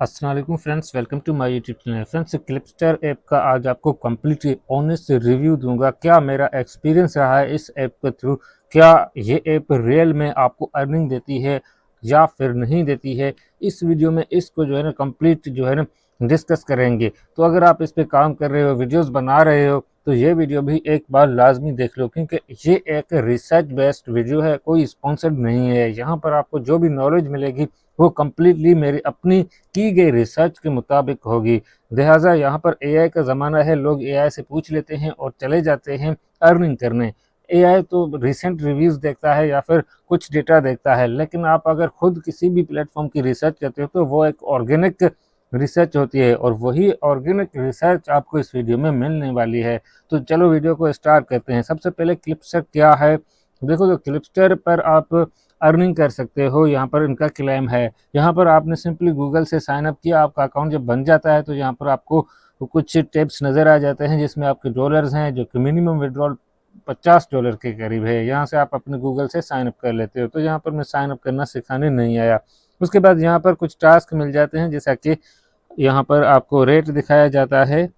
अस्सलाम वालेकुम friends, welcome to my YouTube channel. Friends, Clipster app का आज आपको कंप्लीट ऑनेस्ट रिव्यू दूंगा। क्या मेरा एक्सपीरियंस रहा है इस ऐप के थ्रू, क्या ये ऐप रियल में आपको अर्निंग देती है या फिर नहीं देती है। इस वीडियो में इसको जो है ना कंप्लीट जो है ना डिस्कस करेंगे। तो अगर आप इस पे काम कर रहे हो, वीडियोस बना रहे हो, तो ये वीडियो भी एक बार लाजमी देख लो, क्योंकि ये एक रिसर्च बेस्ड वीडियो है, कोई स्पॉन्सर्ड नहीं है। यहाँ पर आपको जो भी नॉलेज मिलेगी वो कम्प्लीटली मेरी अपनी की गई रिसर्च के मुताबिक होगी। लिहाजा यहाँ पर एआई का ज़माना है, लोग एआई से पूछ लेते हैं और चले जाते हैं अर्निंग करने। एआई तो रिसेंट रिव्यूज़ देखता है या फिर कुछ डेटा देखता है, लेकिन आप अगर खुद किसी भी प्लेटफॉर्म की रिसर्च करते हो तो वो एक ऑर्गेनिक रिसर्च होती है, और वही ऑर्गेनिक रिसर्च आपको इस वीडियो में मिलने वाली है। तो चलो वीडियो को स्टार्ट करते हैं। सबसे पहले क्लिपस्टर क्या है, देखो तो क्लिपस्टर पर आप अर्निंग कर सकते हो। यहाँ पर इनका क्लेम है। यहाँ पर आपने सिंपली गूगल से साइन अप किया, आपका अकाउंट जब बन जाता है तो यहाँ पर आपको कुछ टिप्स नज़र आ जाते हैं, जिसमें आपके डॉलर्स हैं, जो कि मिनिमम विड्रॉल $50 के करीब है। यहाँ से आप अपने गूगल से साइन अप कर लेते हो। तो यहाँ पर मैं साइन अप करना सिखाने नहीं आया। उसके बाद यहाँ पर कुछ टास्क मिल जाते हैं, जैसा कि यहाँ पर आपको रेट दिखाया जाता है।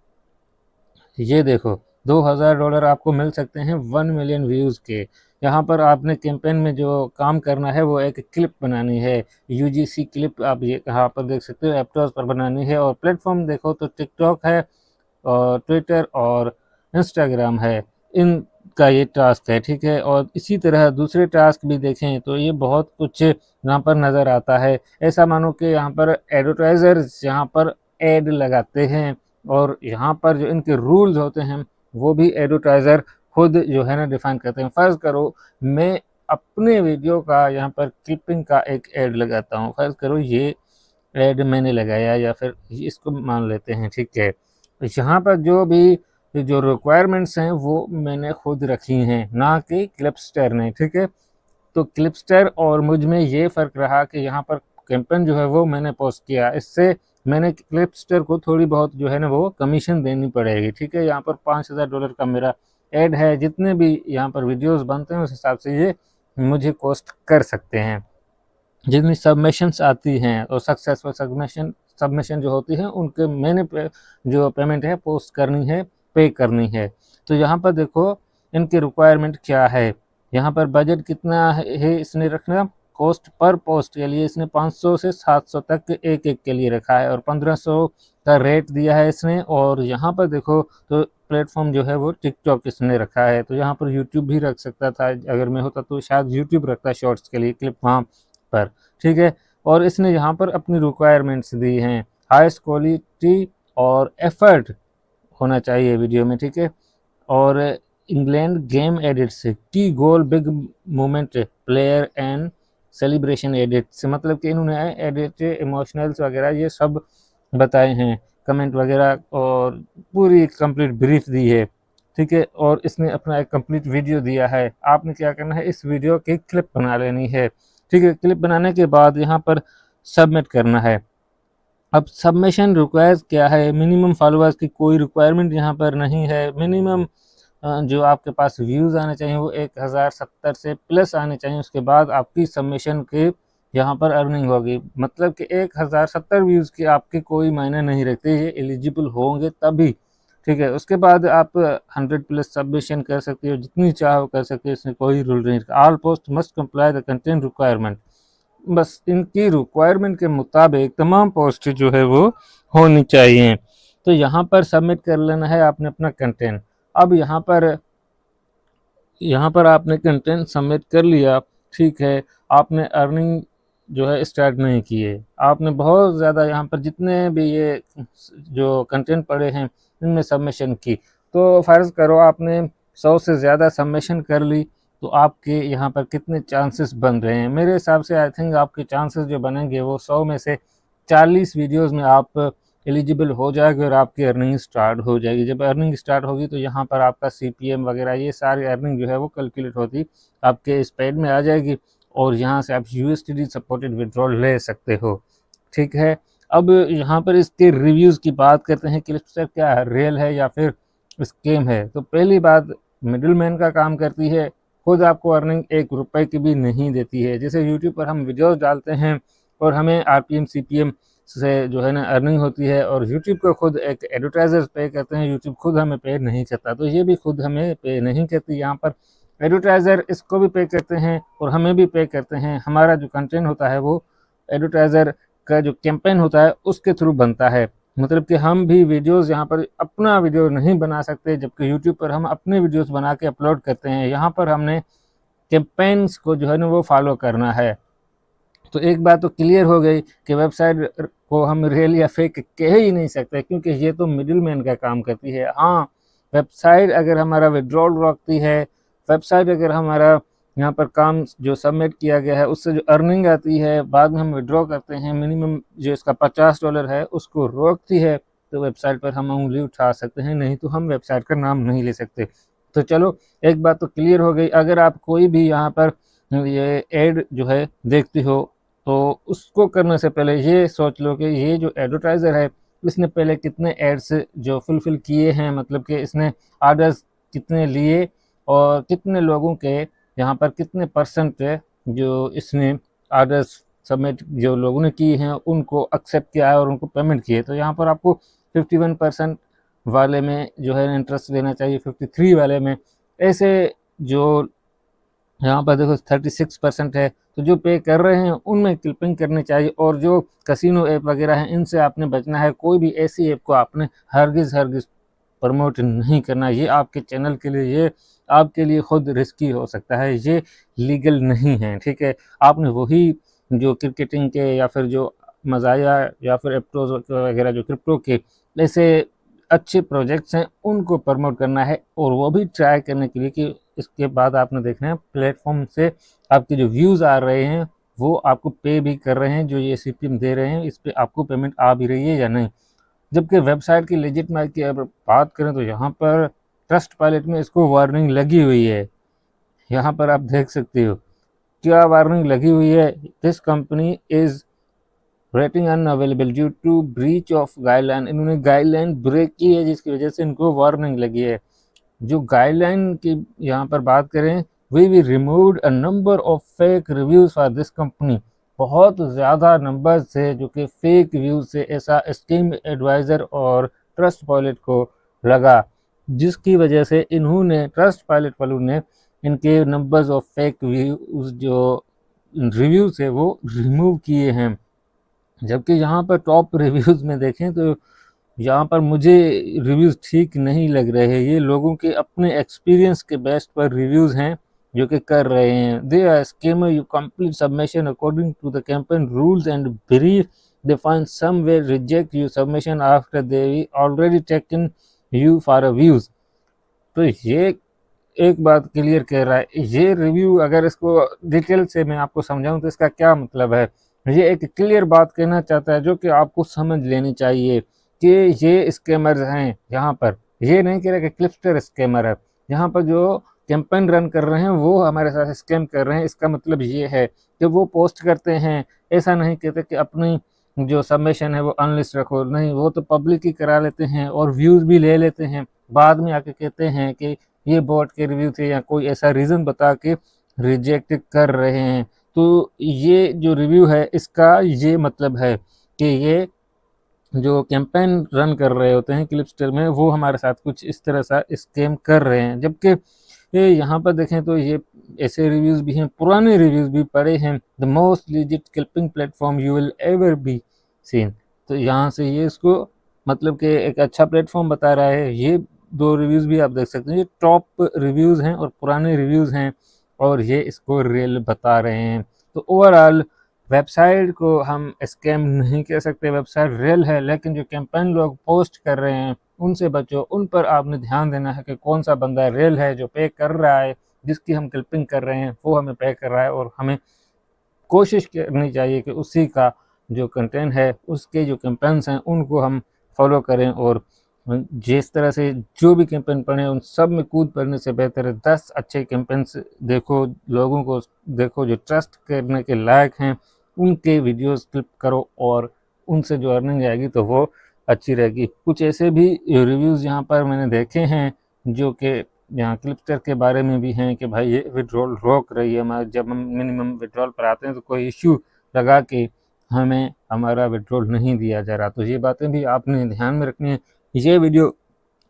ये देखो, $2000 आपको मिल सकते हैं 1 मिलियन व्यूज़ के। यहाँ पर आपने कैंपेन में जो काम करना है वो एक क्लिप बनानी है, यूजीसी क्लिप आप ये यहाँ पर देख सकते हो, एप्टोस पर बनानी है। और प्लेटफॉर्म देखो तो टिकटॉक है और ट्विटर और इंस्टाग्राम है, इनका ये टास्क है, ठीक है। और इसी तरह दूसरे टास्क भी देखें तो ये बहुत कुछ यहाँ पर नज़र आता है। ऐसा मानो कि यहाँ पर एडवर्टाइज़र्स यहाँ पर एड लगाते हैं, और यहाँ पर जो इनके रूल्स होते हैं वो भी एडवर्टाइज़र खुद जो है ना डिफाइन करते हैं। फ़र्ज़ करो मैं अपने वीडियो का यहाँ पर क्लिपिंग का एक ऐड लगाता हूँ, फ़र्ज़ करो ये ऐड मैंने लगाया, या फिर इसको मान लेते हैं, ठीक है। तो यहाँ पर जो भी जो रिक्वायरमेंट्स हैं वो मैंने खुद रखी हैं, ना कि क्लिपस्टर ने, ठीक है। तो क्लिपस्टर और मुझ में ये फ़र्क रहा कि यहाँ पर कैंपेन जो है वो मैंने पोस्ट किया, इससे मैंने क्लिपस्टर को थोड़ी बहुत जो है ना वो कमीशन देनी पड़ेगी, ठीक है। यहाँ पर $5000 का मेरा ऐड है। जितने भी यहाँ पर वीडियोस बनते हैं उस हिसाब से ये मुझे कॉस्ट कर सकते हैं। जितनी सबमिशंस आती हैं और सक्सेसफुल सबमिशन जो होती है उनके मैंने जो पेमेंट है पोस्ट करनी है, पे करनी है। तो यहाँ पर देखो इनकी रिक्वायरमेंट क्या है। यहाँ पर बजट कितना है इसने रखना, कॉस्ट पर पोस्ट के लिए इसने 500 से 700 तक एक एक के लिए रखा है, और 1500 का रेट दिया है इसने। और यहाँ पर देखो तो प्लेटफॉर्म जो है वो टिकटॉक इसने रखा है। तो यहाँ पर यूट्यूब भी रख सकता था, अगर मैं होता तो शायद यूट्यूब रखता शॉर्ट्स के लिए क्लिप वहाँ पर, ठीक है। और इसने यहाँ पर अपनी रिक्वायरमेंट्स दी हैं, हाईएस्ट क्वालिटी और एफर्ट होना चाहिए वीडियो में, ठीक है। और England game edits, key goal big moment player and celebration edits, मतलब कि इन्होंने एडिट इमोशनल्स वगैरह ये सब बताए हैं, कमेंट वगैरह, और पूरी कंप्लीट ब्रीफ दी है, ठीक है। और इसने अपना एक कंप्लीट वीडियो दिया है। आपने क्या करना है, इस वीडियो की क्लिप बना लेनी है, ठीक है। क्लिप बनाने के बाद यहाँ पर सबमिट करना है। अब सबमिशन रिक्वायर्स क्या है, मिनिमम फॉलोअर्स की कोई रिक्वायरमेंट यहाँ पर नहीं है। मिनिमम जो आपके पास व्यूज़ आने चाहिए वो 1070 से प्लस आने चाहिए, उसके बाद आपकी सबमिशन के यहाँ पर अर्निंग होगी। मतलब कि 1070 व्यूज़ की आपके कोई मायने नहीं रखते, ये एलिजिबल होंगे तभी, ठीक है। उसके बाद आप 100 प्लस सबमिशन कर सकते हो, जितनी चाहो कर सकते हो, इसमें कोई रूल नहीं। All post must comply the content requirement, बस इनकी रिक्वायरमेंट के मुताबिक तमाम पोस्ट जो है वो होनी चाहिए। तो यहाँ पर सबमिट कर लेना है आपने अपना कंटेंट। अब यहाँ पर आपने कंटेंट सबमिट कर लिया, ठीक है। आपने अर्निंग जो है स्टार्ट नहीं की है, आपने बहुत ज़्यादा यहाँ पर जितने भी ये जो कंटेंट पड़े हैं इनमें सबमिशन की। तो फ़र्ज़ करो आपने 100 से ज़्यादा सबमिशन कर ली, तो आपके यहाँ पर कितने चांसेस बन रहे हैं। मेरे हिसाब से आई थिंक आपके चांसेस जो बनेंगे वो 100 में से 40 वीडियोज़ में आप एलिजिबल हो जाएगी और आपकी अर्निंग स्टार्ट हो जाएगी। जब अर्निंग स्टार्ट होगी तो यहाँ पर आपका सीपीएम वगैरह ये सारी अर्निंग जो है वो कैलकुलेट होती आपके इस पेड में आ जाएगी, और यहाँ से आप यूएसडीटी सपोर्टेड विड्रॉल ले सकते हो, ठीक है। अब यहाँ पर इसके रिव्यूज़ की बात करते हैं, क्लिपस्टर क्या है, रियल है या फिर स्कैम है। तो पहली बात, मिडिल मैन का काम करती है, खुद आपको अर्निंग ₹1 की भी नहीं देती है। जैसे यूट्यूब पर हम वीडियोस डालते हैं और हमें आरपीएम सीपीएम से जो है ना अर्निंग होती है, और यूट्यूब को खुद एक एडवर्टाइज़र पे करते हैं, यूट्यूब खुद हमें पे नहीं करता, तो ये भी खुद हमें पे नहीं करती। यहाँ पर एडवर्टाइज़र इसको भी पे करते हैं और हमें भी पे करते हैं। हमारा जो कंटेंट होता है वो एडवर्टाइज़र का जो कैंपेन होता है उसके थ्रू बनता है। मतलब कि हम भी वीडियोज़ यहाँ पर अपना वीडियो नहीं बना सकते, जबकि यूट्यूब पर हम अपने वीडियोज़ बना के अपलोड करते हैं। यहाँ पर हमने कैंपेन्स को जो है ना वो फॉलो करना है। तो एक बात तो क्लियर हो गई कि वेबसाइट को हम रियल या फेक कह ही नहीं सकते, क्योंकि ये तो मिडिलमैन का काम करती है। हाँ, वेबसाइट अगर हमारा विड्रॉल रोकती है, वेबसाइट अगर हमारा यहाँ पर काम जो सबमिट किया गया है उससे जो अर्निंग आती है, बाद में हम विड्रॉ करते हैं, मिनिमम जो इसका $50 है उसको रोकती है, तो वेबसाइट पर हम उंगली उठा सकते हैं, नहीं तो हम वेबसाइट का नाम नहीं ले सकते। तो चलो, एक बात तो क्लियर हो गई। अगर आप कोई भी यहाँ पर ये ऐड जो है देखती हो, तो उसको करने से पहले ये सोच लो कि ये जो एडवर्टाइज़र है इसने पहले कितने एड्स जो फुलफ़िल किए हैं, मतलब कि इसने ऑर्डर्स कितने लिए और कितने लोगों के यहाँ पर कितने परसेंट जो इसने ऑर्डर्स सबमिट जो लोगों ने किए हैं उनको एक्सेप्ट किया है और उनको पेमेंट किए। तो यहाँ पर आपको 51% वाले में जो है इंटरेस्ट लेना चाहिए, 53 वाले में। ऐसे जो यहाँ पर देखो 36% है, तो जो पे कर रहे हैं उनमें क्लिपिंग करनी चाहिए, और जो कैसीनो ऐप वगैरह हैं इनसे आपने बचना है। कोई भी ऐसी ऐप को आपने हरगिज़ प्रमोट नहीं करना। ये आपके चैनल के लिए, ये आपके लिए खुद रिस्की हो सकता है, ये लीगल नहीं है, ठीक है। आपने वही जो क्रिकेटिंग के या फिर जो मज़ाया या फिर एप्टोज वगैरह जो क्रिप्टो के ऐसे अच्छे प्रोजेक्ट्स हैं उनको प्रमोट करना है, और वो भी ट्राई करने के लिए कि इसके बाद आपने देखना है प्लेटफॉर्म से आपके जो व्यूज़ आ रहे हैं वो आपको पे भी कर रहे हैं, जो ये सीपीएम दे रहे हैं इस पे आपको पेमेंट आ भी रही है या नहीं। जबकि वेबसाइट की लेजिटिमेसी की अगर बात करें तो यहाँ पर ट्रस्ट पायलट में इसको वार्निंग लगी हुई है। यहाँ पर आप देख सकते हो क्या वार्निंग लगी हुई है, this company is rating unavailable due to breach of guideline. इन्होंने गाइडलाइन ब्रेक की है जिसकी वजह से इनको वार्निंग लगी है। जो गाइडलाइन की यहाँ पर बात करें, we we removed a number of fake reviews for this company. बहुत ज़्यादा नंबर से जो कि फेक व्यूज से ऐसा स्कीम एडवाइज़र और ट्रस्ट पायलट को लगा, जिसकी वजह से इन्होंने ट्रस्ट पायलट वालों ने इनके नंबर्स ऑफ फेक व्यूज जो रिव्यूज है वो रिमूव किए हैं। जबकि यहाँ पर टॉप रिव्यूज़ में देखें तो यहाँ पर मुझे रिव्यूज़ ठीक नहीं लग रहे हैं। ये लोगों के अपने एक्सपीरियंस के बेस्ट पर रिव्यूज़ हैं जो कि कर रहे हैं। They are schemer you complete submission according to the campaign rules and brief, they find some way reject you submission after they already taken you for a views. तो ये एक बात क्लियर कह रहा है। ये रिव्यू अगर इसको डिटेल से मैं आपको समझाऊं तो इसका क्या मतलब है, ये एक क्लियर बात कहना चाहता है जो कि आपको समझ लेनी चाहिए कि ये स्कैमर्स हैं। यहाँ पर ये नहीं कह रहा कि क्लिपस्टर स्कैमर है, यहाँ पर जो कैंपेन रन कर रहे हैं वो हमारे साथ स्कैम कर रहे हैं। इसका मतलब ये है कि वो पोस्ट करते हैं, ऐसा नहीं कहते कि अपनी जो सबमिशन है वो अनलिस्ट रखो, नहीं, वो तो पब्लिक ही करा लेते हैं और व्यूज़ भी ले लेते हैं। बाद में आके कहते हैं कि ये बॉट के रिव्यू थे या कोई ऐसा रीज़न बता के रिजेक्ट कर रहे हैं। तो ये जो रिव्यू है इसका ये मतलब है कि ये जो कैंपेन रन कर रहे होते हैं क्लिपस्टर में वो हमारे साथ कुछ इस तरह सा स्कैम कर रहे हैं। जबकि ये यहाँ पर देखें तो ये ऐसे रिव्यूज़ भी हैं, पुराने रिव्यूज़ भी पड़े हैं, the most legit clipping platform you will ever be seen. तो यहाँ से ये इसको मतलब कि एक अच्छा प्लेटफॉर्म बता रहा है। ये दो रिव्यूज़ भी आप देख सकते हैं, ये टॉप रिव्यूज़ हैं और पुराने रिव्यूज़ हैं, और ये इसको रियल बता रहे हैं। तो ओवरऑल वेबसाइट को हम स्कैम नहीं कह सकते, वेबसाइट रियल है, लेकिन जो कैंपेन लोग पोस्ट कर रहे हैं उनसे बचो। उन पर आपने ध्यान देना है कि कौन सा बंदा रियल है जो पे कर रहा है, जिसकी हम क्लिपिंग कर रहे हैं वो हमें पे कर रहा है, और हमें कोशिश करनी चाहिए कि उसी का जो कंटेंट है उसके जो कैंपेन्स हैं उनको हम फॉलो करें, और जिस तरह से जो भी कैंपेन पढ़ें उन सब में कूद पड़ने से बेहतर है 10 अच्छे कैंपेन्स देखो, लोगों को देखो जो ट्रस्ट करने के लायक हैं, उनके वीडियोस क्लिप करो और उनसे जो अर्निंग आएगी तो वो अच्छी रहेगी। कुछ ऐसे भी रिव्यूज़ यहाँ पर मैंने देखे हैं जो कि यहाँ क्लिपस्टर के बारे में भी हैं कि भाई ये विड्रॉल रोक रही है, हमारे जब हम मिनिमम विड्रॉल पर आते हैं तो कोई इश्यू लगा के हमें हमारा विड्रॉल नहीं दिया जा रहा। तो ये बातें भी आपने ध्यान में रखनी है। ये वीडियो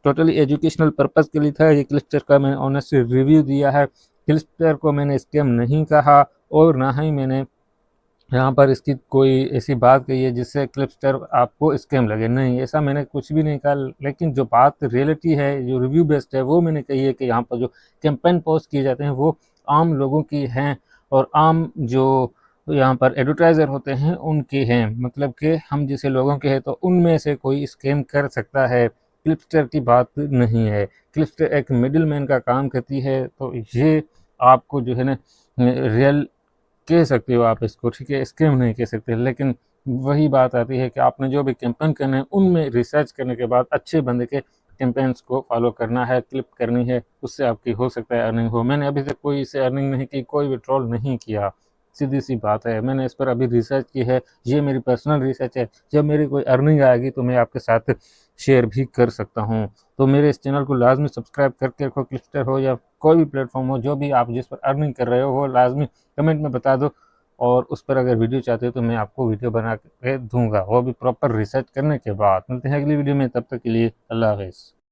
टोटली एजुकेशनल पर्पज़ के लिए था। ये क्लिपस्टर का मैंने ऑनेस्ट रिव्यू दिया है। क्लिपस्टर को मैंने स्कैम नहीं कहा और ना ही मैंने यहाँ पर इसकी कोई ऐसी बात कही है जिससे क्लिपस्टर आपको स्कैम लगे, नहीं, ऐसा मैंने कुछ भी नहीं कहा। लेकिन जो बात रियलिटी है, जो रिव्यू बेस्ड है, वो मैंने कही है कि यहाँ पर जो कैंपेन पोस्ट किए जाते हैं वो आम लोगों की हैं और आम जो यहाँ पर एडवर्टाइज़र होते हैं उनके हैं, मतलब कि हम जैसे लोगों के हैं, तो उनमें से कोई स्कैम कर सकता है। क्लिपस्टर की बात नहीं है। क्लिपस्टर एक मिडिल मैन का काम करती है, तो ये आपको जो है ना रियल कह सकते हो आप इसको, ठीक है, स्कैम नहीं कह सकते। लेकिन वही बात आती है कि आपने जो भी कैंपेन करने हैं उनमें रिसर्च करने के बाद अच्छे बंदे के कैंपेन्स को फॉलो करना है, क्लिप करनी है, उससे आपकी हो सकता है अर्निंग हो। मैंने अभी तक कोई इससे अर्निंग नहीं की, कोई भी ट्रोल नहीं किया, सीधी सी बात है। मैंने इस पर अभी रिसर्च की है, ये मेरी पर्सनल रिसर्च है। जब मेरी कोई अर्निंग आएगी तो मैं आपके साथ शेयर भी कर सकता हूँ। तो मेरे इस चैनल को लाजमी सब्सक्राइब करके रखो। क्लिपस्टर हो या कोई भी प्लेटफॉर्म हो, जो भी आप जिस पर अर्निंग कर रहे हो वो लाजमी कमेंट में बता दो, और उस पर अगर वीडियो चाहते हो तो मैं आपको वीडियो बना के दूंगा, वो भी प्रॉपर रिसर्च करने के बाद। मिलते हैं अगली वीडियो में, तब तक के लिए अल्लाह हाफ़िज़।